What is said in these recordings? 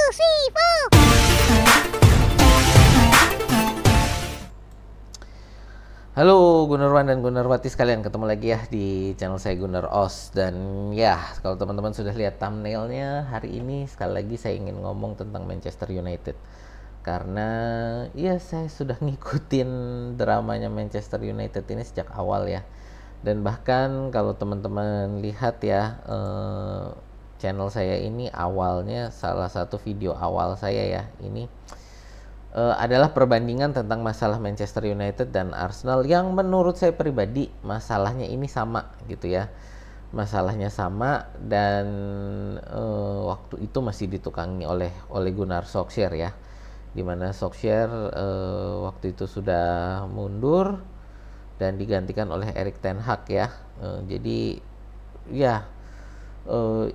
three, four. Halo Gunarwan dan Gunarwati sekalian, ketemu lagi ya di channel saya Gunar Os. Dan ya, kalau teman-teman sudah lihat thumbnailnya, hari ini sekali lagi saya ingin ngomong tentang Manchester United. Karena ya saya sudah ngikutin dramanya Manchester United ini sejak awal ya. Dan bahkan kalau teman-teman lihat ya, channel saya ini awalnya, salah satu video awal saya ya, ini adalah perbandingan tentang masalah Manchester United dan Arsenal yang menurut saya pribadi masalahnya ini sama gitu ya. Masalahnya sama dan waktu itu masih ditukangi oleh Ole Gunnar Solskjaer ya. Dimana Solskjaer waktu itu sudah mundur dan digantikan oleh Erik ten Hag ya. Jadi ya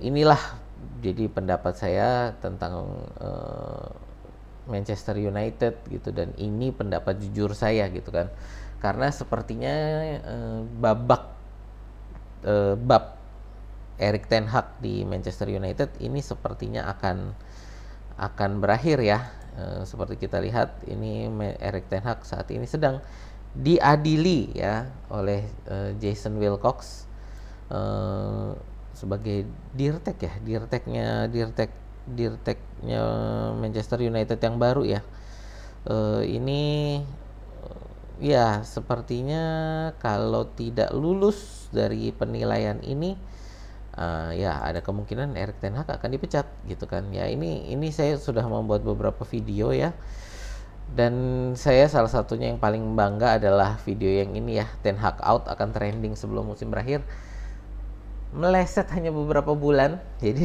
inilah jadi pendapat saya tentang Manchester United gitu, dan ini pendapat jujur saya gitu kan, karena sepertinya bab Erik ten Hag di Manchester United ini sepertinya akan berakhir ya. Seperti kita lihat ini Erik ten Hag saat ini sedang diadili ya oleh Jason Wilcox sebagai dirteknya Manchester United yang baru ya. Ini ya sepertinya kalau tidak lulus dari penilaian ini, ya ada kemungkinan Erik ten Hag akan dipecat gitu kan ya. Ini saya sudah membuat beberapa video ya, dan saya salah satunya yang paling bangga adalah video yang ini ya, Ten Hag out akan trending sebelum musim berakhir. Meleset hanya beberapa bulan, jadi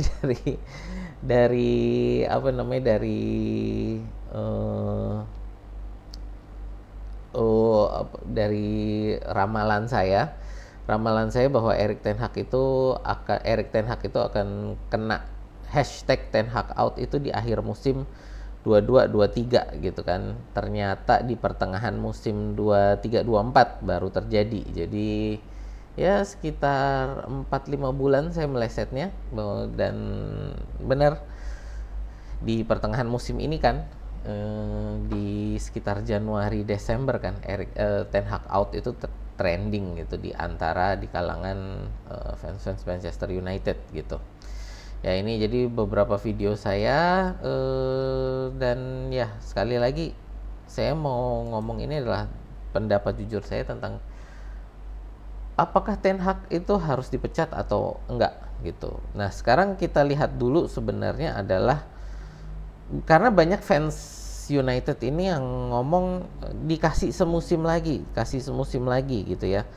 dari ramalan saya bahwa Erik ten Hag itu akan kena hashtag Ten Hag out itu di akhir musim 22-23 gitu kan. Ternyata di pertengahan musim 23-24 baru terjadi. Jadi ya sekitar 4-5 bulan saya melesetnya, dan benar di pertengahan musim ini kan, di sekitar Januari Desember kan Ten Hag out itu trending gitu di kalangan fans Manchester United gitu. Ya ini jadi beberapa video saya, dan ya sekali lagi saya mau ngomong ini adalah pendapat jujur saya tentang apakah Ten Hag itu harus dipecat atau enggak gitu. Nah sekarang kita lihat dulu sebenarnya adalah, karena banyak fans United ini yang ngomong kasih semusim lagi gitu ya.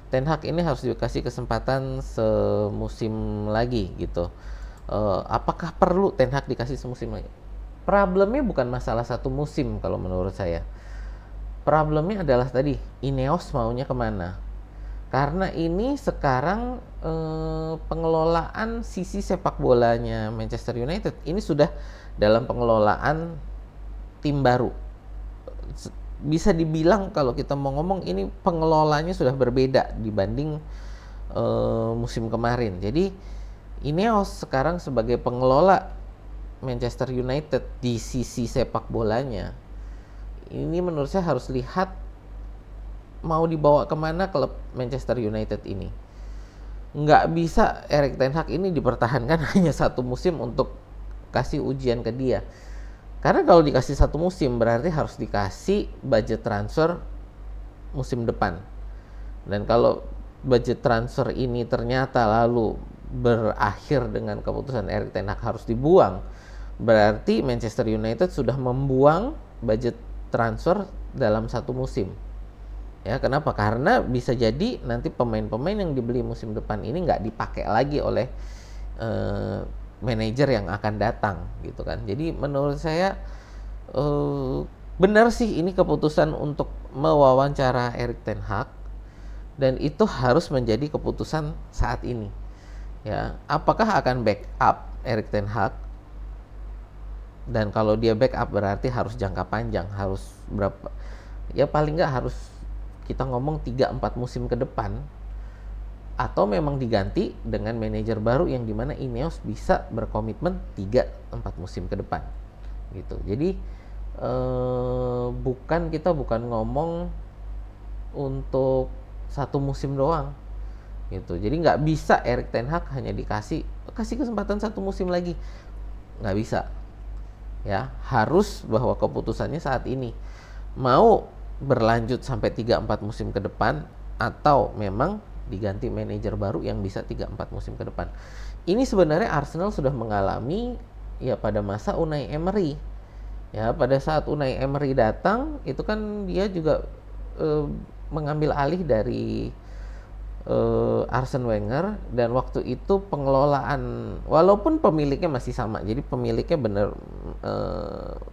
Ten Hag ini harus dikasih kesempatan semusim lagi gitu. Apakah perlu Ten Hag dikasih semusim lagi? Problemnya bukan masalah satu musim kalau menurut saya. Problemnya adalah tadi Ineos maunya kemana. Karena ini sekarang pengelolaan sisi sepak bolanya Manchester United ini sudah dalam pengelolaan tim baru. Bisa dibilang kalau kita mau ngomong ini pengelolanya sudah berbeda dibanding musim kemarin. Jadi Ineos sekarang sebagai pengelola Manchester United di sisi sepak bolanya, ini menurut saya harus lihat mau dibawa kemana klub Manchester United ini. Nggak bisa Erik ten Hag ini dipertahankan hanya satu musim untuk kasih ujian ke dia. Karena kalau dikasih satu musim berarti harus dikasih budget transfer musim depan. Dan kalau budget transfer ini ternyata lalu berakhir dengan keputusan Erik ten Hag harus dibuang, berarti Manchester United sudah membuang budget transfer dalam satu musim. Ya, kenapa? Karena bisa jadi nanti pemain-pemain yang dibeli musim depan ini nggak dipakai lagi oleh manajer yang akan datang gitu kan. Jadi menurut saya benar sih ini keputusan untuk mewawancara Erik ten Hag, dan itu harus menjadi keputusan saat ini. Ya, apakah akan backup Erik ten Hag? Dan kalau dia backup berarti harus jangka panjang, harus berapa? Ya paling nggak harus kita ngomong 3-4 musim ke depan atau memang diganti dengan manajer baru yang dimana Ineos bisa berkomitmen 3-4 musim ke depan gitu. Jadi kita bukan ngomong untuk 1 musim doang gitu. Jadi nggak bisa Erik ten Hag hanya kasih kesempatan 1 musim lagi, nggak bisa ya. Harus bahwa keputusannya saat ini mau berlanjut sampai 3-4 musim ke depan atau memang diganti manajer baru yang bisa 3-4 musim ke depan. Ini sebenarnya Arsenal sudah mengalami ya pada masa Unai Emery. Ya, pada saat Unai Emery datang, itu kan dia juga mengambil alih dari Arsene Wenger, dan waktu itu pengelolaan, walaupun pemiliknya masih sama, jadi pemiliknya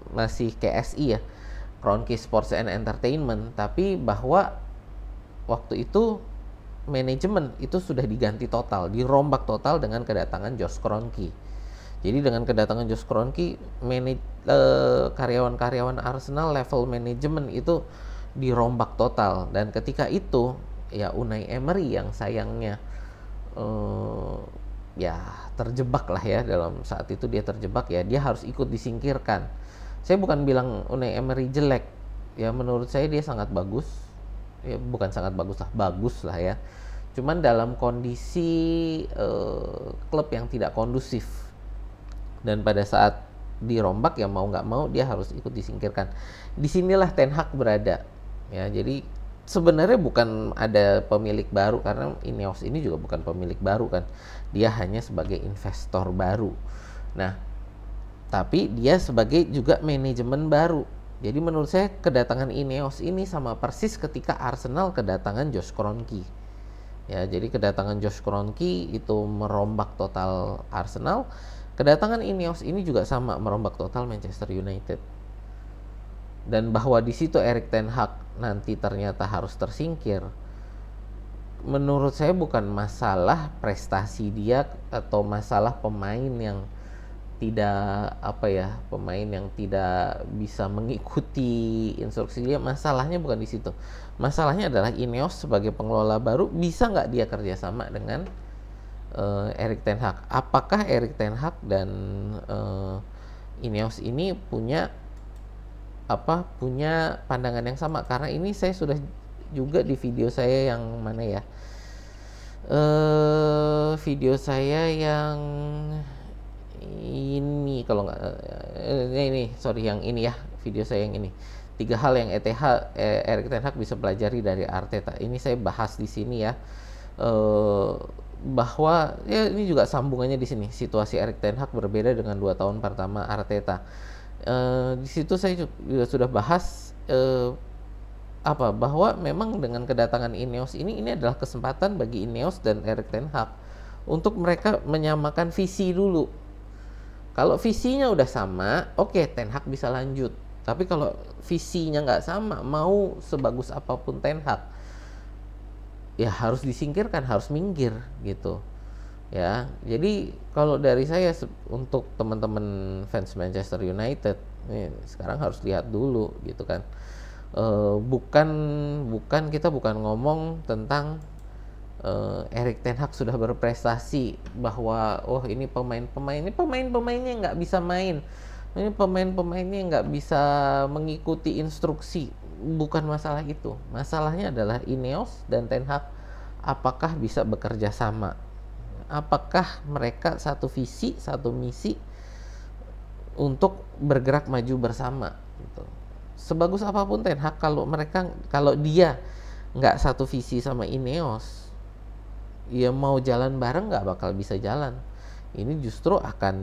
masih KSI ya, Kroenke Sports and Entertainment, tapi bahwa waktu itu manajemen itu sudah diganti total, dirombak total dengan kedatangan Josh Kroenke. Jadi dengan kedatangan Josh Kroenke, karyawan-karyawan Arsenal level manajemen itu dirombak total, dan ketika itu ya Unai Emery yang sayangnya ya terjebak lah ya, dalam saat itu dia terjebak ya, dia harus ikut disingkirkan. Saya bukan bilang Unai Emery jelek ya, menurut saya dia sangat bagus ya, bukan sangat bagus lah, bagus lah ya, cuman dalam kondisi klub yang tidak kondusif, dan pada saat dirombak ya mau nggak mau dia harus ikut disingkirkan. Disinilah Ten Hag berada ya. Jadi sebenarnya bukan ada pemilik baru, karena Ineos ini juga bukan pemilik baru kan, dia hanya sebagai investor baru. Nah, tapi dia sebagai juga manajemen baru. Jadi menurut saya kedatangan Ineos ini sama persis ketika Arsenal kedatangan Josh Kroenke. Ya, jadi kedatangan Josh Kroenke itu merombak total Arsenal. Kedatangan Ineos ini juga sama merombak total Manchester United. Dan bahwa di situ Erik ten Hag nanti ternyata harus tersingkir, menurut saya bukan masalah prestasi dia atau masalah pemain yang tidak bisa mengikuti instruksi dia. Masalahnya bukan di situ. Masalahnya adalah Ineos sebagai pengelola baru bisa nggak dia kerjasama dengan Erik ten Hag. Apakah Erik ten Hag dan Ineos ini punya pandangan yang sama? Karena ini saya sudah juga di video saya yang mana ya, video saya yang ini, kalau nggak yang ini ya, video saya yang ini, 3 hal yang Erik ten Hag bisa pelajari dari Arteta. Ini saya bahas di sini ya, bahwa ya ini juga sambungannya di sini. Situasi Erik ten Hag berbeda dengan 2 tahun pertama Arteta. Di situ saya juga sudah bahas bahwa memang dengan kedatangan Ineos ini adalah kesempatan bagi Ineos dan Erik ten Hag untuk mereka menyamakan visi dulu. Kalau visinya udah sama, oke, ten Hag bisa lanjut. Tapi kalau visinya nggak sama, mau sebagus apapun ten Hag, ya harus disingkirkan, harus minggir gitu ya. Jadi kalau dari saya untuk teman-teman fans Manchester United sekarang harus lihat dulu gitu kan. Kita bukan ngomong tentang Erik ten Hag sudah berprestasi, bahwa ini pemainnya nggak bisa main, ini pemainnya nggak bisa mengikuti instruksi. Bukan masalah itu. Masalahnya adalah Ineos dan ten Hag apakah bisa bekerja sama, apakah mereka satu visi, satu misi untuk bergerak maju bersama gitu. Sebagus apapun ten Hag, kalau dia nggak satu visi sama Ineos, ya mau jalan bareng nggak bakal bisa jalan. Ini justru akan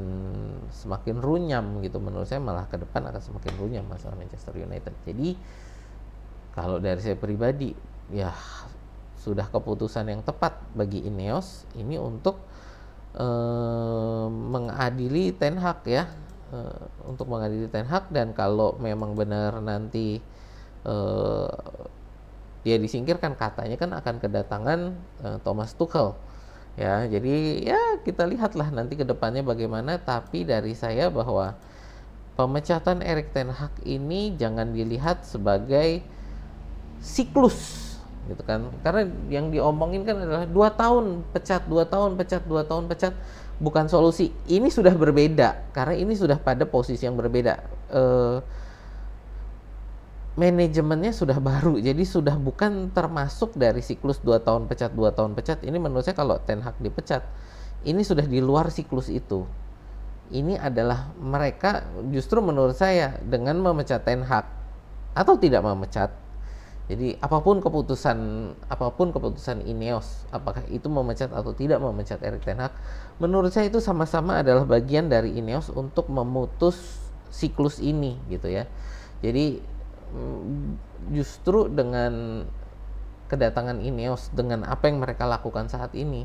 semakin runyam gitu. Menurut saya malah ke depan akan semakin runyam masalah Manchester United. Jadi kalau dari saya pribadi, ya sudah keputusan yang tepat bagi Ineos ini untuk mengadili ten Hag ya, untuk mengadili ten Hag. Dan kalau memang benar nanti dia disingkirkan, katanya kan akan kedatangan Thomas Tuchel ya. Jadi ya kita lihatlah nanti ke depannya bagaimana. Tapi dari saya bahwa pemecatan Erik ten Hag ini jangan dilihat sebagai siklus gitu kan. Karena yang diomongin kan adalah 2 tahun pecat, 2 tahun pecat, 2 tahun pecat, bukan solusi. Ini sudah berbeda karena ini sudah pada posisi yang berbeda. Manajemennya sudah baru, jadi sudah bukan termasuk dari siklus 2 tahun pecat, 2 tahun pecat. Ini menurut saya kalau Ten Hag dipecat, ini sudah di luar siklus itu. Ini adalah mereka justru menurut saya dengan memecat Ten Hag atau tidak memecat. Jadi apapun keputusan Ineos, apakah itu memecat atau tidak memecat Erik ten Hag, menurut saya itu sama-sama adalah bagian dari Ineos untuk memutus siklus ini gitu ya. Jadi justru dengan kedatangan Ineos, dengan apa yang mereka lakukan saat ini,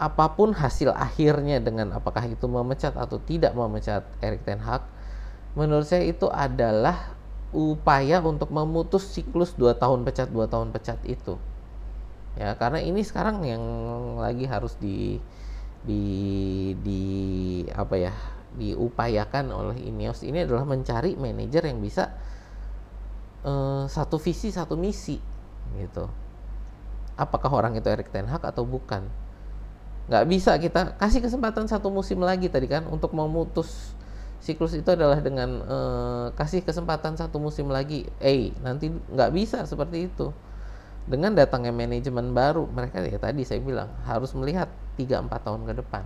apapun hasil akhirnya dengan apakah itu memecat atau tidak memecat Erik ten Hag, menurut saya itu adalah upaya untuk memutus siklus 2 tahun pecat, 2 tahun pecat itu. Ya, karena ini sekarang yang lagi harus diupayakan oleh Ineos ini adalah mencari manajer yang bisa satu visi, satu misi gitu. Apakah orang itu Erik ten Hag atau bukan? Nggak bisa kita kasih kesempatan 1 musim lagi tadi kan untuk memutus siklus itu adalah dengan kasih kesempatan 1 musim lagi. Nanti nggak bisa seperti itu. Dengan datangnya manajemen baru, mereka ya tadi saya bilang harus melihat 3-4 tahun ke depan,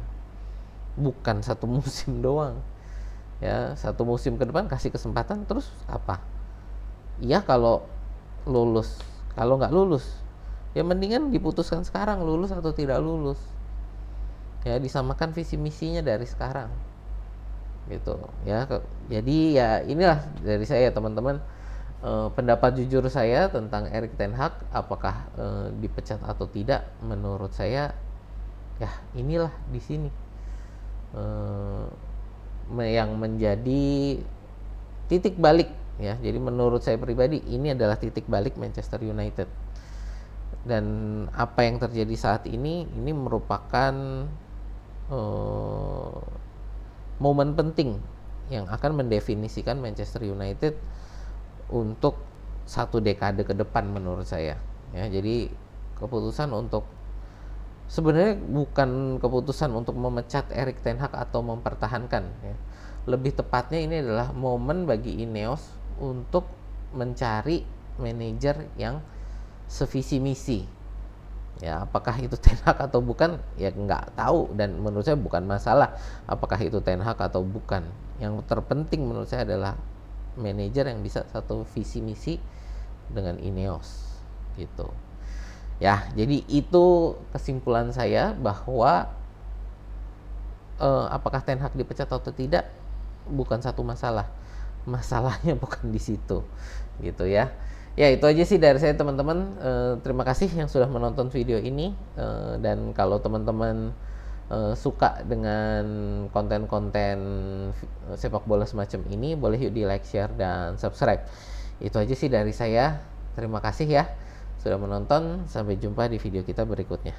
bukan 1 musim doang. Ya, 1 musim ke depan kasih kesempatan terus apa? Ya kalau lulus, kalau nggak lulus, ya mendingan diputuskan sekarang lulus atau tidak lulus. Ya disamakan visi misinya dari sekarang gitu ya. Jadi ya inilah dari saya teman-teman, pendapat jujur saya tentang Erik ten Hag, apakah dipecat atau tidak. Menurut saya ya inilah di sini yang menjadi titik balik ya. Jadi menurut saya pribadi ini adalah titik balik Manchester United, dan apa yang terjadi saat ini merupakan momen penting yang akan mendefinisikan Manchester United untuk 1 dekade ke depan menurut saya ya. Jadi keputusan untuk sebenarnya bukan keputusan untuk memecat Erik ten Hag atau mempertahankan ya. Lebih tepatnya ini adalah momen bagi Ineos untuk mencari manajer yang sevisi misi. Ya, apakah itu Ten Hag atau bukan ya nggak tahu, dan menurut saya bukan masalah apakah itu Ten Hag atau bukan. Yang terpenting menurut saya adalah manajer yang bisa satu visi misi dengan Ineos gitu. Ya, jadi itu kesimpulan saya bahwa apakah Ten Hag dipecat atau tidak bukan satu masalah. Masalahnya bukan di situ gitu ya. Ya itu aja sih dari saya teman-teman. Terima kasih yang sudah menonton video ini, dan kalau teman-teman suka dengan konten-konten sepak bola semacam ini, boleh yuk di like, share, dan subscribe. Itu aja sih dari saya. Terima kasih ya sudah menonton. Sampai jumpa di video kita berikutnya.